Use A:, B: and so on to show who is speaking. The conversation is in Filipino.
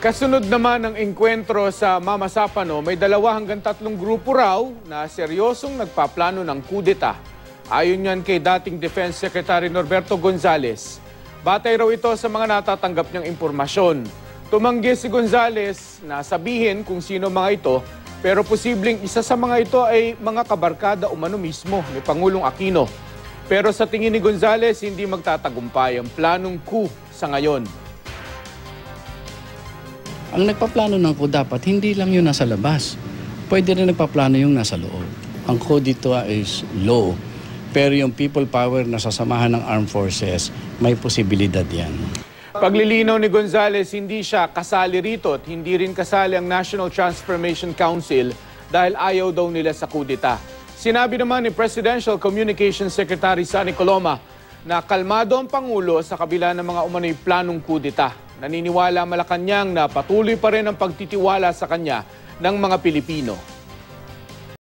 A: Kasunod naman ng engkwentro sa Mama Sapano, may 2 hanggang 3 grupo raw na seryosong nagpaplano ng kudeta. Ayon yan kay dating Defense Secretary Norberto Gonzales. Batay raw ito sa mga natatanggap niyang impormasyon. Tumanggi si Gonzales na sabihin kung sino mga ito, pero posibleng isa sa mga ito ay mga kabarkada umano mismo ni Pangulong Aquino. Pero sa tingin ni Gonzales, hindi magtatagumpay ang planong coup sa ngayon.
B: Ang nagpaplano ng coup dapat hindi lang yung nasa labas. Pwede rin nagpaplano yung nasa loob. Ang coup dito is law. Pero yung people power na sasamahan ng armed forces, may posibilidad yan.
A: Paglilinaw ni Gonzales, hindi siya kasali rito at hindi rin kasali ang National Transformation Council dahil ayaw daw nila sa kudeta. Sinabi naman ni Presidential Communications Secretary Sonny Coloma na kalmado ang Pangulo sa kabila ng mga umano'y planong kudeta. Naniniwala Malacanang na patuloy pa rin ang pagtitiwala sa kanya ng mga Pilipino.